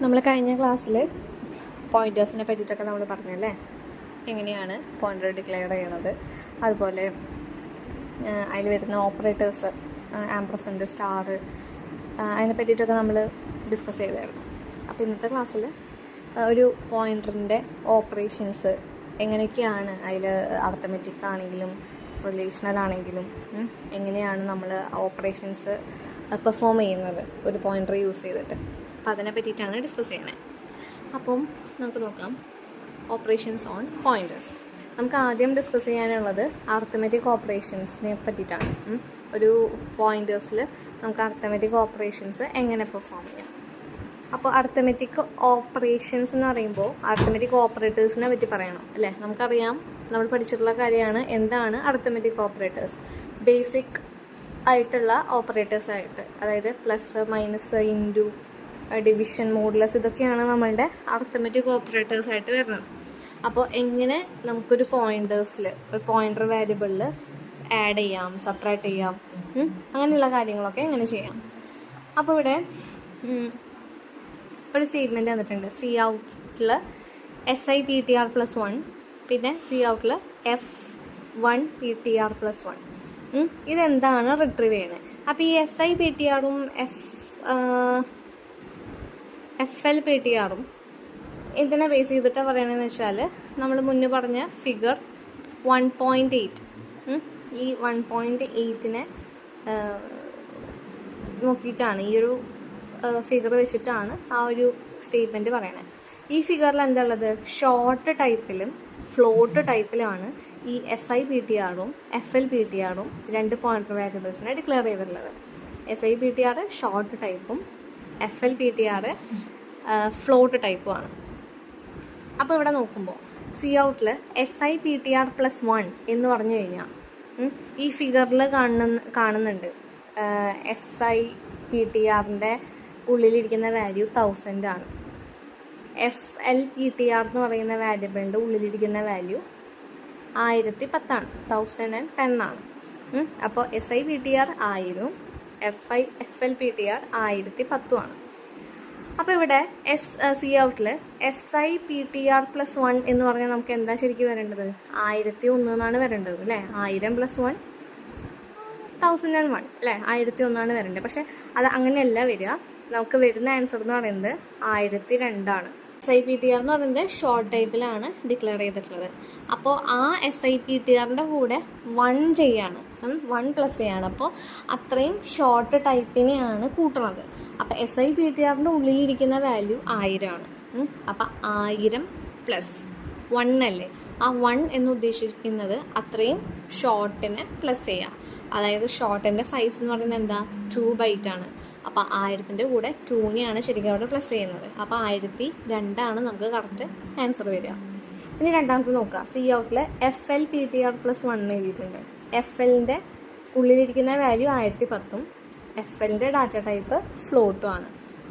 നമ്മൾ കഴിഞ്ഞ ക്ലാസ്സിൽ പോയിൻറ്റേഴ്സിനെ പറ്റിയിട്ടൊക്കെ നമ്മൾ പറഞ്ഞല്ലേ, എങ്ങനെയാണ് പോയിൻ്റർ ഡിക്ലെയർ ചെയ്യണത്, അതുപോലെ അതിൽ വരുന്ന ഓപ്പറേറ്റേഴ്സ് ആംപ്രസൻറ്റ്, സ്റ്റാർ, അതിനെ പറ്റിയിട്ടൊക്കെ നമ്മൾ ഡിസ്കസ് ചെയ്തായിരുന്നു. അപ്പോൾ ഇന്നത്തെ ക്ലാസ്സിൽ ഒരു പോയിൻ്ററിൻ്റെ ഓപ്പറേഷൻസ് എങ്ങനെയൊക്കെയാണ്, അതിൽ അർത്ഥമെറ്റിക് ആണെങ്കിലും റിലേഷണൽ ആണെങ്കിലും എങ്ങനെയാണ് നമ്മൾ ഓപ്പറേഷൻസ് പെർഫോം ചെയ്യുന്നത് ഒരു പോയിൻ്റർ യൂസ് ചെയ്തിട്ട്, അപ്പോൾ അതിനെ പറ്റിയിട്ടാണ് ഡിസ്കസ് ചെയ്യണത്. അപ്പം നമുക്ക് നോക്കാം ഓപ്പറേഷൻസ് ഓൺ പോയിൻറ്റേഴ്സ്. നമുക്ക് ആദ്യം ഡിസ്കസ് ചെയ്യാനുള്ളത് അർത്ഥമെറ്റിക് ഓപ്പറേഷൻസിനെ പറ്റിയിട്ടാണ്. ഒരു പോയിൻറ്റേഴ്സിൽ നമുക്ക് അർത്ഥമെറ്റിക് ഓപ്പറേഷൻസ് എങ്ങനെ പെർഫോം ചെയ്യാം. അപ്പോൾ അർത്ഥമെറ്റിക് ഓപ്പറേഷൻസ് എന്ന് പറയുമ്പോൾ അർത്ഥമെറ്റിക് ഓപ്പറേറ്റേഴ്സിനെ പറ്റി പറയണം അല്ലേ. നമുക്കറിയാം, നമ്മൾ പഠിച്ചിട്ടുള്ള കാര്യമാണ് എന്താണ് അർത്ഥമെറ്റിക് ഓപ്പറേറ്റേഴ്സ്. ബേസിക് ആയിട്ടുള്ള ഓപ്പറേറ്റേഴ്സായിട്ട്, അതായത് plus, minus, into, division, modulus, ഇതൊക്കെയാണ് നമ്മളുടെ അർത്ഥമെറ്റിക് ഓപ്പറേറ്റേഴ്സായിട്ട് വരുന്നത്. അപ്പോൾ എങ്ങനെ നമുക്കൊരു പോയിൻറ്റേഴ്സിൽ ഒരു പോയിൻ്റർ വേരിയബിളിൽ ആഡ് ചെയ്യാം, സബ്ട്രാക്ട് ചെയ്യാം, അങ്ങനെയുള്ള കാര്യങ്ങളൊക്കെ എങ്ങനെ ചെയ്യാം. അപ്പോൾ ഇവിടെ ഒരു സ്റ്റേറ്റ്മെൻറ്റ് തന്നിട്ടുണ്ട്. സി ഔട്ടിൽ SIPTR+1, പിന്നെ സി ഔട്ടിൽ F1PTR+1. ഇതെന്താണ് റിട്രീവ് ചെയ്യണത്. അപ്പോൾ ഈ SIPTRും FLPTRും ഇതിനെ ബേസ് ചെയ്തിട്ടാണ് പറയണതെന്ന് വെച്ചാൽ, നമ്മൾ മുന്നേ പറഞ്ഞ ഫിഗർ 1.8, ഈ 1.8നെ നോക്കിയിട്ടാണ്, ഈ ഒരു ഫിഗർ വെച്ചിട്ടാണ് ആ ഒരു സ്റ്റേറ്റ്മെൻറ്റ് പറയണത്. ഈ ഫിഗറിൽ എന്താ ഉള്ളത്, ഷോർട്ട് ടൈപ്പിലും ഫ്ലോട്ട് ടൈപ്പിലാണ് ഈ SIPTRും FLPTRും രണ്ട് പോയിൻ്റർ വേരിയബിൾസിനെ ഡിക്ലെയർ ചെയ്തിട്ടുള്ളത്. SIPTR ഷോർട്ട് ടൈപ്പും FLPTR ഫ്ലോട്ട് ടൈപ്പുമാണ്. അപ്പോൾ ഇവിടെ നോക്കുമ്പോൾ സി ഔട്ടിൽ SIPTR+1 എന്ന് പറഞ്ഞു കഴിഞ്ഞാൽ ഈ ഫിഗറിൽ കാണുന്നുണ്ട് SIPTRൻ്റെ ഉള്ളിലിരിക്കുന്ന വാല്യൂ 1000 ആണ്. FLPTR എന്ന് പറയുന്ന വാരിയബിളിൻ്റെ ഉള്ളിലിരിക്കുന്ന വാല്യൂ 1010 ആണ്, 1010 ആണ്. അപ്പോൾ SIPTR 1000ഉം FLPTR 1010 ആണ്. അപ്പോൾ ഇവിടെ സി ഔട്ടിൽ SIPTR+1 എന്ന് പറഞ്ഞാൽ നമുക്ക് എന്താ ശരിക്കും വരേണ്ടത്, 1001 എന്നാണ് വരേണ്ടത് അല്ലേ. 1000 + 1 1001 അല്ലേ, 1001 വരേണ്ടത്. പക്ഷേ അത് അങ്ങനെയല്ല വരിക. നമുക്ക് വരുന്ന ആൻസർ എന്ന് പറയുന്നത് 1002 ആണ്. SIPTR എന്ന് പറയുന്നത് ഷോർട്ട് ടൈപ്പിലാണ് ഡിക്ലെയർ ചെയ്തിട്ടുള്ളത്. അപ്പോൾ ആ SIPTRൻ്റെ കൂടെ 1 ചെയ്യാണ്, 1 പ്ലസ് ചെയ്യാണ്. അപ്പോൾ അത്രയും ഷോർട്ട് ടൈപ്പിനെയാണ് കൂട്ടുന്നത്. അപ്പോൾ SIPTRൻ്റെ ഉള്ളിലിരിക്കുന്ന വാല്യൂ 1000 ആണ്. അപ്പോൾ 1000 + 1 അല്ലേ, ആ 1 എന്ന് ഉദ്ദേശിക്കുന്നത് അത്രയും ഷോർട്ടിനെ പ്ലസ് ചെയ്യുക. അതായത് ഷോർട്ടിൻ്റെ സൈസ് എന്ന് പറയുന്നത് എന്താ, 2 ബൈറ്റ് ആണ്. അപ്പോൾ 1000ൻ്റെ കൂടെ 2നെയാണ് ശരിക്കും അവിടെ പ്ലസ് ചെയ്യുന്നത്. അപ്പോൾ 1002 നമുക്ക് കറക്റ്റ് ആൻസർ വരിക. ഇനി രണ്ടാമത്തെ നോക്കുക. സി ഔട്ടിൽ FLPTR+1 എഴുതിയിട്ടുണ്ട്. FLൻ്റെ ഉള്ളിലിരിക്കുന്ന വാല്യൂ 1010ഉം FLൻ്റെ ഡാറ്റ ടൈപ്പ് ഫ്ലോട്ടും ആണ്.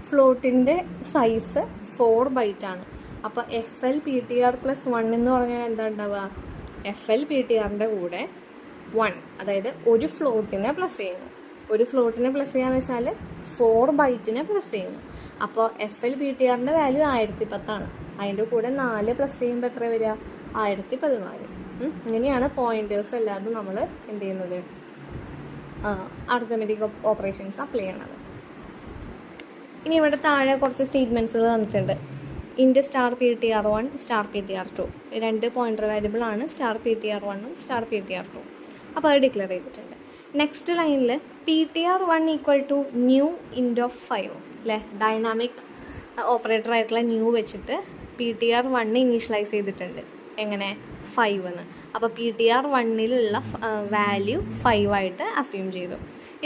ഫ്ലോട്ടിൻ്റെ സൈസ് 4 ബൈറ്റ് ആണ്. അപ്പോൾ FLPTR+1 എന്ന് പറഞ്ഞാൽ എന്താ ഉണ്ടാവുക, FLPTRൻ്റെ കൂടെ 1, അതായത് ഒരു ഫ്ലോട്ടിനെ പ്ലസ് ചെയ്യുന്നു. ഒരു ഫ്ലോട്ടിനെ പ്ലസ് ചെയ്യാന്ന് വെച്ചാൽ 4 ബൈറ്റിനെ പ്ലസ് ചെയ്യുന്നു. അപ്പോൾ FLPTRൻ്റെ വാല്യൂ 1010 ആണ്. അതിൻ്റെ കൂടെ 4 പ്ലസ് ചെയ്യുമ്പോൾ എത്ര വരിക, 1014. ഇങ്ങനെയാണ് പോയിൻറ്റേഴ്സ് അല്ലാതെ നമ്മൾ എന്ത് ചെയ്യുന്നത്, അർത്ഥമെറ്റിക് ഓപ്പറേഷൻസ് അപ്ലൈ ചെയ്യണത്. ഇനി ഇവിടെ താഴെ കുറച്ച് സ്റ്റേറ്റ്മെൻറ്റ്സുകൾ തന്നിട്ടുണ്ട്. ഇൻറ്റ് *PTR1 *PTR2 രണ്ട് പോയിൻ്റർ വേരിയബിൾ ആണ്, *PTR1ഉം *PTR2. അപ്പോൾ അത് ഡിക്ലെയർ ചെയ്തിട്ടുണ്ട്. നെക്സ്റ്റ് ലൈനിൽ PTR1 = ന്യൂ int(5) അല്ലേ, ഡൈനാമിക് ഓപ്പറേറ്റർ ആയിട്ടുള്ള ന്യൂ വെച്ചിട്ട് PTR1 ഇനീഷ്യലൈസ് ചെയ്തിട്ടുണ്ട്. എങ്ങനെ, 5 എന്ന്. അപ്പോൾ PTR1ലുള്ള വാല്യൂ 5 ആയിട്ട് അസ്യൂം ചെയ്തു.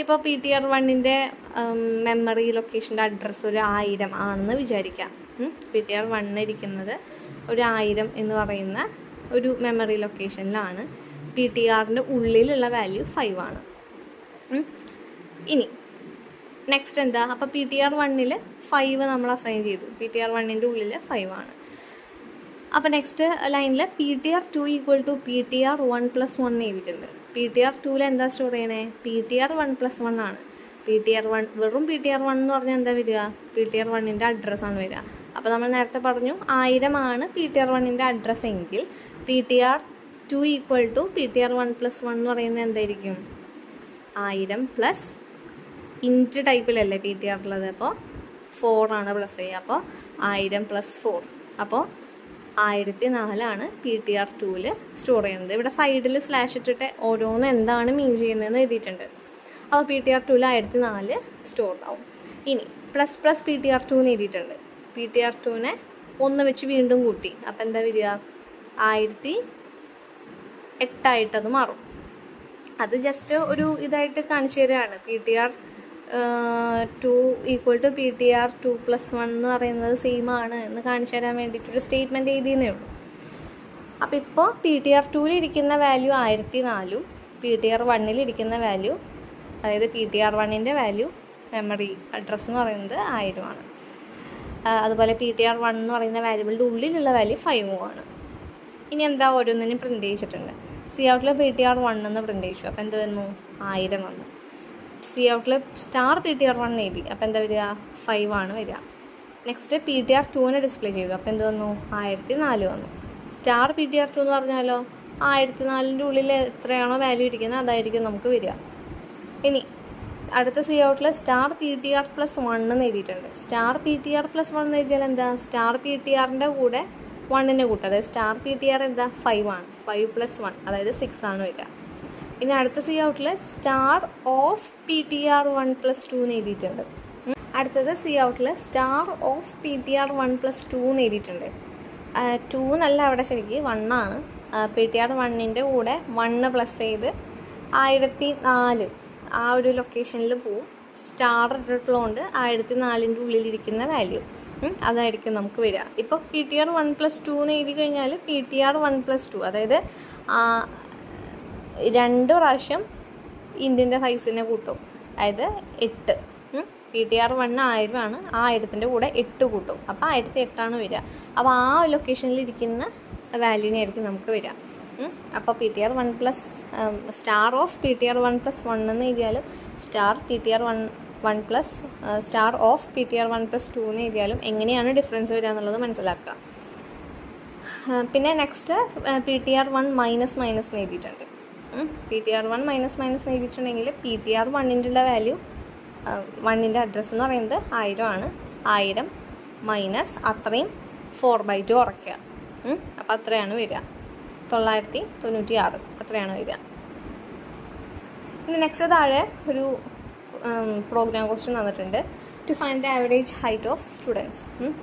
ഇപ്പോൾ PTR1ൻ്റെ മെമ്മറി ലൊക്കേഷൻ്റെ അഡ്രസ്സ് ഒരു 1000 ആണെന്ന് വിചാരിക്കാം. PTR1 ഇരിക്കുന്നത് ഒരു 1000 എന്ന് പറയുന്ന ഒരു മെമ്മറി ലൊക്കേഷനിലാണ്. PTRൻ്റെ ഉള്ളിലുള്ള വാല്യൂ 5 ആണ്. ഇനി നെക്സ്റ്റ് എന്താ, അപ്പോൾ PTR1ൽ 5 നമ്മൾ അസൈൻ ചെയ്തു, PTR1ൻ്റെ ഉള്ളിൽ 5 ആണ്. അപ്പോൾ നെക്സ്റ്റ് ലൈനിൽ PTR2 = PTR1+1 എഴുതിയിട്ടുണ്ട്. PTR2ൽ എന്താ സ്റ്റോർ ചെയ്യണേ, PTR1+1 ആണ്. PTR1 വെറും PTR1 എന്ന് പറഞ്ഞാൽ എന്താ വരിക? PTR1ൻ്റെ അഡ്രസ്സാണ് വരിക. അപ്പോൾ നമ്മൾ നേരത്തെ പറഞ്ഞു 1000 ആണ് PTR1ൻ്റെ അഡ്രസ്സ് എങ്കിൽ PTR2 ഈക്വൽ ടു PTR1+1 എന്ന് പറയുന്നത് എന്തായിരിക്കും? 1000 പ്ലസ് ഇൻറ്റ് ടൈപ്പിലല്ലേ PTR ഉള്ളത്, അപ്പോൾ 4 ആണ് പ്ലസ് ചെയ്യുക. അപ്പോൾ 1000 + 4, അപ്പോൾ 1004 PTR2ൽ സ്റ്റോർ ചെയ്യുന്നത്. ഇവിടെ സൈഡിൽ സ്ലാഷ് ഇട്ടിട്ട് ഓരോന്ന് എന്താണ് മീൻ ചെയ്യുന്നതെന്ന് എഴുതിയിട്ടുണ്ട്. അപ്പോൾ PTR2ൽ 1004 സ്റ്റോർ ആവും. ഇനി ++ PTR2 എന്ന് എഴുതിയിട്ടുണ്ട്. PTR2നെ 1 വെച്ച് വീണ്ടും കൂട്ടി, അപ്പോൾ എന്താ വരിക? 1008 അത് മാറും. അത് ജസ്റ്റ് ഒരു ഇതായിട്ട് കാണിച്ചു തരികയാണ്. PTR2 ഈക്വൽ ടു PTR2+1 എന്ന് പറയുന്നത് സെയിം ആണ് എന്ന് കാണിച്ചു തരാൻ വേണ്ടിയിട്ടൊരു സ്റ്റേറ്റ്മെൻറ്റ് എഴുതിയെന്നേ ഉള്ളൂ. അപ്പോൾ ഇപ്പോൾ PTR2ൽ ഇരിക്കുന്ന വാല്യൂ 1004, PTR1ൽ ഇരിക്കുന്ന വാല്യൂ, അതായത് PTR1ൻ്റെ വാല്യൂ മെമ്മറി അഡ്രസ്സ് എന്ന് പറയുന്നത് 1000 ആണ്. അതുപോലെ PTR1 എന്ന് പറയുന്ന വാല്യൂബിളിൻ്റെ ഉള്ളിലുള്ള വാല്യൂ 5 ആണ്. ഇനി എന്താ ഓരോന്നിനും പ്രിൻ്റ് ചെയ്തിട്ടുണ്ട്. സി ഔട്ടിൽ PTR1 എന്ന് പ്രിൻ്റ് ചെയ്തു, അപ്പോൾ എന്ത് വന്നു? 1000 വന്നു. സി ഔട്ടിൽ സ്റ്റാർ PTR1 എഴുതി, അപ്പോൾ എന്താ വരിക? 5 ആണ് വരിക. നെക്സ്റ്റ് PTR2നെ ഡിസ്പ്ലേ ചെയ്തു, അപ്പോൾ എന്ത് വന്നു? 1004 വന്നു. സ്റ്റാർ PTR2 എന്ന് പറഞ്ഞാലോ 1004ൻ്റെ ഉള്ളിൽ എത്രയാണോ വാല്യൂ ഇരിക്കുന്നത് അതായിരിക്കും നമുക്ക് വരിക. ഇനി അടുത്ത സി ഔട്ടിൽ സ്റ്റാർ PTR+1 എന്ന് എഴുതിയിട്ടുണ്ട്. സ്റ്റാർ PTR+1 എന്ന് എഴുതിയാൽ എന്താ? സ്റ്റാർ PTRൻ്റെ കൂടെ 1ൻ്റെ കൂട്ടം, അതായത് സ്റ്റാർ PTR എന്താ? 5 ആണ്. 5 + 1 അതായത് 6 ആണ് വരിക. ഇനി അടുത്ത സി ഔട്ടിൽ സ്റ്റാർ ഓഫ് PTR1+2 എന്ന് എഴുതിയിട്ടുണ്ട്. അടുത്തത് സി ഔട്ടിൽ സ്റ്റാർ ഓഫ് PTR1+2 എന്ന് എഴുതിയിട്ടുണ്ട്. 2 എന്നല്ല അവിടെ ശരിക്കും 1 ആണ്. PTR1ൻ്റെ കൂടെ 1 പ്ലസ് ചെയ്ത് 1004 ആ ഒരു ലൊക്കേഷനിൽ പോവും. സ്റ്റാർ ഇട്ടിട്ടുള്ളതുകൊണ്ട് 1004ൻ്റെ ഉള്ളിലിരിക്കുന്ന വാല്യൂ അതായിരിക്കും നമുക്ക് വരിക. ഇപ്പോൾ PTR1+2 എന്ന് എഴുതി കഴിഞ്ഞാൽ PTR1+2, അതായത് 2 പ്രാവശ്യം ഇൻറ്റിൻ്റെ സൈസിനെ കൂട്ടും, അതായത് 8. PTR1 1000 ആണ്, ആ 1000ൻ്റെ കൂടെ 8 കൂട്ടും, അപ്പോൾ 1008 വരിക. അപ്പോൾ ആ ലൊക്കേഷനിലിരിക്കുന്ന വാല്യൂനെ ആയിരിക്കും നമുക്ക് വരിക. അപ്പോൾ PTR1 plus star of PTR1+1 എന്ന് എഴുതിയാലും star PTR1 plus star of PTR1+2 എന്ന് എഴുതിയാലും എങ്ങനെയാണ് ഡിഫറൻസ് വരിക എന്നുള്ളത് മനസ്സിലാക്കുക. പിന്നെ നെക്സ്റ്റ് PTR1 മൈനസ് എന്ന് എഴുതിയിട്ടുണ്ട്. PTR1 മൈനസ് എഴുതിയിട്ടുണ്ടെങ്കിൽ PTR1ൻ്റെ ഉള്ള വാല്യൂ 1ൻ്റെ അഡ്രസ്സ് എന്ന് പറയുന്നത് 1000 ആണ്. 1000 മൈനസ് അത്രയും 4/2 കുറയ്ക്കുക, അപ്പോൾ അത്രയാണ് വരിക. 996 അത്രയാണ് വരിക. ഇനി നെക്സ്റ്റ് താഴെ ഒരു പ്രോഗ്രാം ക്വസ്റ്റ്യൻ തന്നിട്ടുണ്ട്. To find the average height of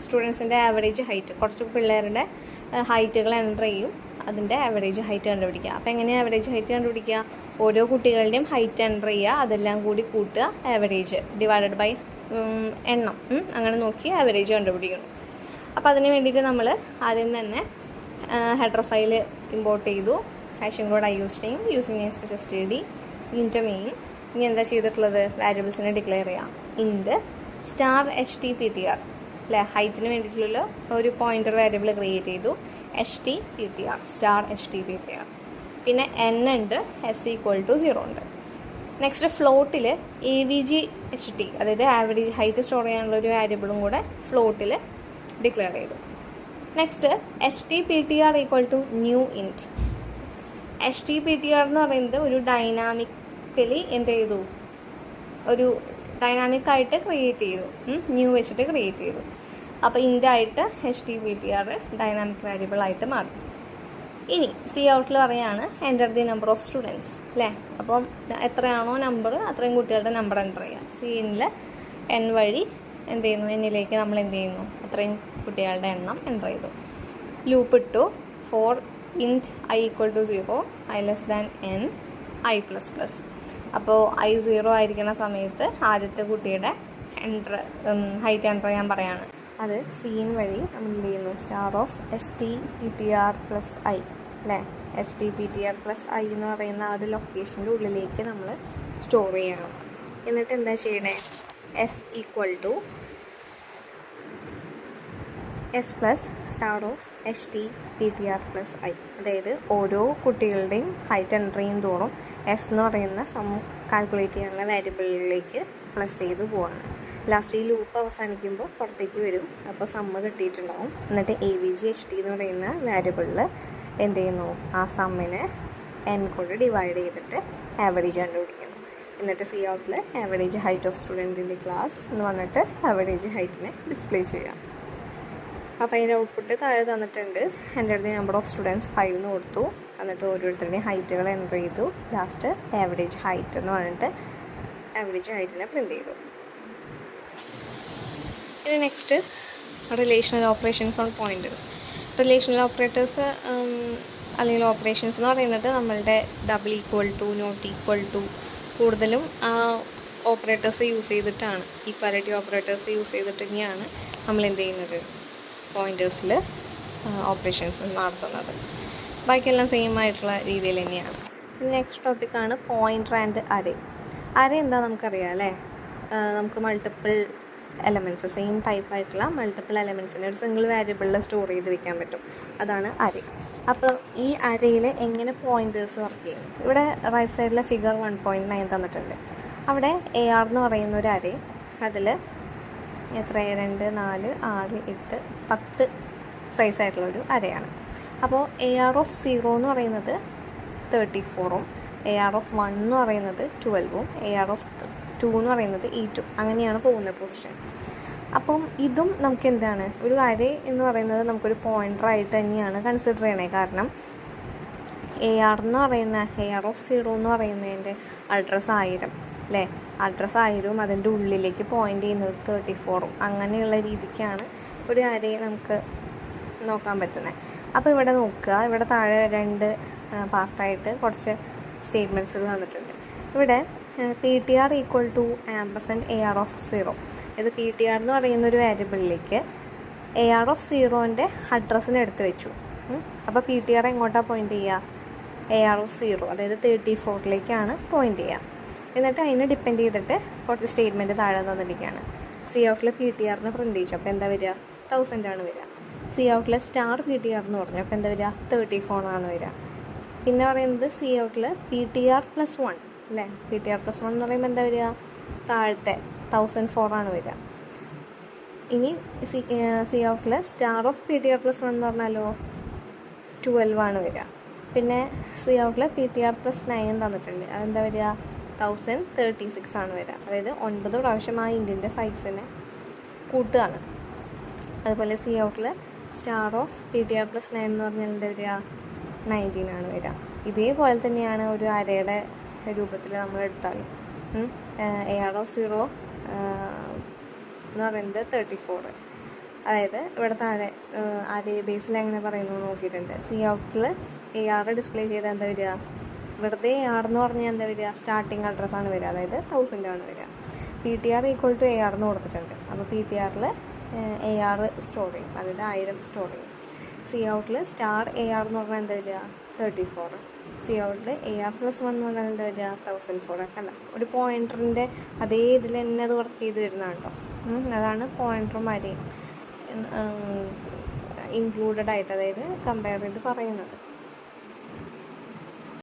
സ്റ്റുഡൻസിൻ്റെ ആവറേജ് ഹൈറ്റ്. കുറച്ച് പിള്ളേരുടെ ഹൈറ്റുകൾ എൻ്റർ ചെയ്യും, അതിൻ്റെ ആവറേജ് ഹൈറ്റ് കണ്ടുപിടിക്കുക. അപ്പോൾ എങ്ങനെയാണ് ആവറേജ് ഹൈറ്റ് കണ്ടുപിടിക്കുക? ഓരോ കുട്ടികളുടെയും ഹൈറ്റ് എൻ്റർ ചെയ്യുക, അതെല്ലാം കൂടി കൂട്ടുക, ആവറേജ് ഡിവൈഡഡ് ബൈ എണ്ണം, അങ്ങനെ നോക്കി ആവറേജ് കണ്ടുപിടിക്കണം. അപ്പോൾ അതിന് വേണ്ടിയിട്ട് നമ്മൾ ആദ്യം തന്നെ ഹെഡർ ഫയൽ ഇമ്പോർട്ട് ചെയ്തു. ഹാഷിംഗ് കോഡ് യൂസ് ചെയ്യും. Using namespace std ഇൻറ്റ് main. ഇനി എന്താ ചെയ്തിട്ടുള്ളത്? വാരിയബിൾസിനെ ഡിക്ലെയർ ചെയ്യാം. ഇൻറ്റ് സ്റ്റാർ HTPTR അല്ലേ, ഹൈറ്റിന് വേണ്ടിയിട്ടുള്ള ഒരു പോയിൻ്റർ വാരിയബിൾ ക്രിയേറ്റ് ചെയ്തു. HTPTR star HTPTR. പിന്നെ n ഉണ്ട്, s = 0 ഉണ്ട്. നെക്സ്റ്റ് ഫ്ലോട്ടിൽ AVGHT, അതായത് ആവറേജ് ഹൈറ്റ് സ്റ്റോർ ചെയ്യാനുള്ള ഒരു വാരിയബിളും കൂടെ ഫ്ലോട്ടിൽ ഡിക്ലെയർ ചെയ്തു. Next HTPTR = new int. HTPTR എന്ന് പറയുന്നത് ഒരു ഡൈനാമിക്കലി എന്ത് ചെയ്തു? ഒരു ഡൈനാമിക്കായിട്ട് ക്രിയേറ്റ് ചെയ്തു, ന്യൂ വെച്ചിട്ട് ക്രിയേറ്റ് ചെയ്തു. അപ്പോൾ ഇൻറ്റായിട്ട് HTPTR ഡൈനാമിക് വാരിയബിൾ ആയിട്ട് മാറി. ഇനി സി ഔട്ടിൽ പറയാണ് enter the number of students അല്ലേ. അപ്പം എത്രയാണോ നമ്പർ അത്രയും കുട്ടികളുടെ നമ്പർ എൻ്റർ ചെയ്യുക. സിയിൽ n വഴി എന്ത് ചെയ്യുന്നു? എന്നിലേക്ക് നമ്മൾ എന്ത് ചെയ്യുന്നു? അത്രയും കുട്ടികളുടെ എണ്ണം എൻ്റർ ചെയ്തു. ലൂപ്പ് ഇട്ടു. For int i = 0, i n i++. അപ്പോൾ i 0 ആയിരിക്കുന്ന സമയത്ത് ആദ്യത്തെ കുട്ടിയുടെ ഹൈറ്റ് എൻ്റർ ചെയ്യാൻ പറയാണ്. അത് സീൻ വഴി നമ്മൾ എന്ത് ചെയ്യുന്നു? സ്റ്റാർ ഓഫ് HTPTR+i അല്ലേ, HTPTR+i എന്ന് പറയുന്ന ആ ഒരു ലൊക്കേഷൻ്റെ ഉള്ളിലേക്ക് നമ്മൾ സ്റ്റോർ ചെയ്യണം. എന്നിട്ട് എന്താ ചെയ്യണേ? s സ്റ്റാർ ഓഫ് HTPTR+i, അതായത് ഓരോ കുട്ടികളുടെയും ഹൈറ്റ് എൻ്റർ ചെയ്യും തോറും s എന്ന് പറയുന്ന സം കാൽക്കുലേറ്റ് ചെയ്യാനുള്ള വാരിയബിളിലേക്ക് പ്ലസ് ചെയ്ത് പോവാണ്. ലാസ്റ്റ് ഈ ലൂപ്പ് അവസാനിക്കുമ്പോൾ പുറത്തേക്ക് വരും. അപ്പോൾ സമ്മ് കിട്ടിയിട്ടുണ്ടാവും. എന്നിട്ട് AVG/HT എന്ന് പറയുന്ന വാരിയബിളിൽ എന്ത് ചെയ്യുന്നു, ആ സമ്മിനെ n കൊണ്ട് ഡിവൈഡ് ചെയ്തിട്ട് ആവറേജ് കണ്ടുപിടിക്കുന്നു. എന്നിട്ട് സി ഔട്ടിൽ average height of student in the class എന്ന് പറഞ്ഞിട്ട് ആവറേജ് ഹൈറ്റിനെ ഡിസ്പ്ലേ ചെയ്യാം. അപ്പോൾ അതിൻ്റെ ഔട്ട്പുട്ട് താഴെ തന്നിട്ടുണ്ട്. എൻ്റെ അടുത്ത് നമ്പർ ഓഫ് സ്റ്റുഡൻറ്റ്സ് 5 എന്ന് കൊടുത്തു. എന്നിട്ട് ഓരോരുത്തരുടെയും ഹൈറ്റുകൾ എൻ്റർ ചെയ്തു. ലാസ്റ്റ് ആവറേജ് ഹൈറ്റ് എന്ന് പറഞ്ഞിട്ട് ആവറേജ് ഹൈറ്റിനെ പ്രിൻ്റ് ചെയ്തു. ഇനി next relational operations on pointers. Relational operators അല്ലെങ്കിൽ ഓപ്പറേഷൻസ് എന്ന് പറയുന്നത് നമ്മളുടെ =, =, കൂടുതലും ഓപ്പറേറ്റേഴ്സ് യൂസ് ചെയ്തിട്ടാണ്, ഈക്വാലിറ്റി ഓപ്പറേറ്റേഴ്സ് യൂസ് ചെയ്തിട്ട് തന്നെയാണ് നമ്മൾ എന്ത് ചെയ്യുന്നത്, പോയിൻറ്റേഴ്സിൽ ഓപ്പറേഷൻസ് നടത്തുന്നത്. ബാക്കിയെല്ലാം സെയിം ആയിട്ടുള്ള രീതിയിൽ തന്നെയാണ്. നെക്സ്റ്റ് ടോപ്പിക്കാണ് പോയിൻ്റർ ആൻഡ് അറേ. അറേ എന്താ നമുക്കറിയാം അല്ലേ, നമുക്ക് മൾട്ടിപ്പിൾ എലമെൻറ്റ്സ്, സെയിം ടൈപ്പ് ആയിട്ടുള്ള മൾട്ടിപ്പിൾ എലമെൻറ്റ്സിനെ ഒരു സിംഗിൾ വേരിയബിളിൽ സ്റ്റോർ ചെയ്ത് വെക്കാൻ പറ്റും. അതാണ് അറേ. അപ്പോൾ ഈ അരയിൽ എങ്ങനെ പോയിൻറ്റേഴ്സ് വർക്ക് ചെയ്യുന്നു? ഇവിടെ റൈറ്റ് സൈഡിലെ ഫിഗർ 1.9 തന്നിട്ടുണ്ട്. അവിടെ AR എന്ന് പറയുന്ന ഒരു അരേ, അതിൽ എത്ര 2, 4, 6, 8, 10 സൈസായിട്ടുള്ളൊരു അരയാണ്. അപ്പോൾ AR ഓഫ് 0 എന്ന് പറയുന്നത് 34ഉം AR ഓഫ് 1 എന്ന് പറയുന്നത് 12ഉം AR ഓഫ് 2 എന്ന് പറയുന്നത് 8ഉം അങ്ങനെയാണ് പോകുന്ന പൊസിഷൻ. അപ്പം ഇതും നമുക്ക് എന്താണ്, ഒരു അരേ എന്ന് പറയുന്നത് നമുക്കൊരു പോയിൻ്ററായിട്ട് തന്നെയാണ് കൺസിഡർ ചെയ്യണേ. കാരണം AR എന്ന് പറയുന്ന AR ഓഫ് 0 എന്ന് പറയുന്നതിൻ്റെ അഡ്രസ്സ് 1000 അല്ലേ, അഡ്രസ്സ് 1000ഉം അതിൻ്റെ ഉള്ളിലേക്ക് പോയിൻ്റ് ചെയ്യുന്നത് 34ഉം അങ്ങനെയുള്ള രീതിക്കാണ് ഒരു അരേ നമുക്ക് നോക്കാൻ പറ്റുന്നത്. അപ്പോൾ ഇവിടെ നോക്കുക, ഇവിടെ താഴെ 2 പാർട്ടായിട്ട് കുറച്ച് സ്റ്റേറ്റ്മെൻറ്റ്സുകൾ തന്നിട്ടുണ്ട്. ഇവിടെ PTR = AR ഓഫ് 0. ഇത് PTR എന്ന് പറയുന്ന ഒരു വേരിയബിളിലേക്ക് AR ഓഫ് 0ൻ്റെ അഡ്രസ്സിന് എടുത്ത് വെച്ചു. അപ്പോൾ PTR എങ്ങോട്ടാണ് പോയിൻ്റ് ചെയ്യുക, AR ഓഫ് 0 അതായത് 34ലേക്കാണ് പോയിൻ്റ് ചെയ്യുക. എന്നിട്ട് അതിനെ ഡിപ്പെൻഡ് ചെയ്തിട്ട് കുറച്ച് സ്റ്റേറ്റ്മെൻറ്റ് താഴെ തന്നിരിക്കുകയാണ്. സി ഔട്ടിൽ PTRന് പ്രിൻ്റ് ചെയ്യിച്ചു. അപ്പോൾ എന്താ വരിക, 1000 ആണ് വരിക. സി ഔട്ടിൽ സ്റ്റാർ PTR എന്ന് പറഞ്ഞു. അപ്പോൾ എന്താ വരിക, 34 ആണ് വരിക. പിന്നെ പറയുന്നത് സി ഔട്ടിൽ PTR + 1 അല്ലേ, PTR + 1 എന്ന് പറയുമ്പോൾ എന്താ വരിക, താഴത്തെ 1004 ആണ് വരിക. ഇനി സി ഔട്ടിൽ സ്റ്റാർ ഓഫ് PTR + 1 എന്ന് പറഞ്ഞാലോ 12 ആണ് വരിക. പിന്നെ സി ഔട്ടിൽ PTR + 9 തന്നിട്ടുണ്ട്. അതെന്താ വരിക, 1036 ആണ് വരിക. അതായത് 9 പ്രാവശ്യം ആ ഇൻറ്റിൻ്റെ സൈസിനെ കൂട്ടുകയാണ്. അതുപോലെ സി ഔട്ടിൽ സ്റ്റാർ ഓഫ് PTR + 9 എന്ന് പറഞ്ഞാൽ എന്താ വരിക, 19 ആണ് വരിക. ഇതേപോലെ തന്നെയാണ് ഒരു അരയുടെ രൂപത്തിൽ നമ്മൾ എടുത്താൽ AR ഓഫ് 0 എന്ന് പറയുന്നത് 34. അതായത് ഇവിടെ താഴെ അരേ ബേസിൽ എങ്ങനെ പറയുന്നു നോക്കിയിട്ടുണ്ട്. സി ഔട്ടിൽ AR ഡിസ്പ്ലേ ചെയ്താൽ എന്താ വരിക, വെറുതെ AR എന്ന് പറഞ്ഞാൽ എന്താ വരിക, സ്റ്റാർട്ടിങ് അഡ്രസ്സാണ് വരിക, അതായത് 1000 ആണ് വരിക. PTR = AR എന്ന് കൊടുത്തിട്ടുണ്ട്. അപ്പോൾ PTRൽ AR സ്റ്റോർ ചെയ്യും, അതായത് 1000 സ്റ്റോർ ചെയ്യും. സി ഔട്ടിൽ സ്റ്റാർ AR എന്ന് പറഞ്ഞാൽ എന്താ വരിക, 34. സി ഔട്ടിൽ AR + 1 എന്ന് പറഞ്ഞാൽ എന്താ വരിക, 1004. അല്ല, ഒരു പോയിൻ്ററിൻ്റെ അതേ ഇതിൽ തന്നെ അത് വർക്ക് ചെയ്ത് വരുന്നതാണ് കേട്ടോ. അതാണ് പോയിൻ്ററും അരയും ഇൻക്ലൂഡഡ് ആയിട്ട്, അതായത് കമ്പയർ ചെയ്ത് പറയുന്നത്.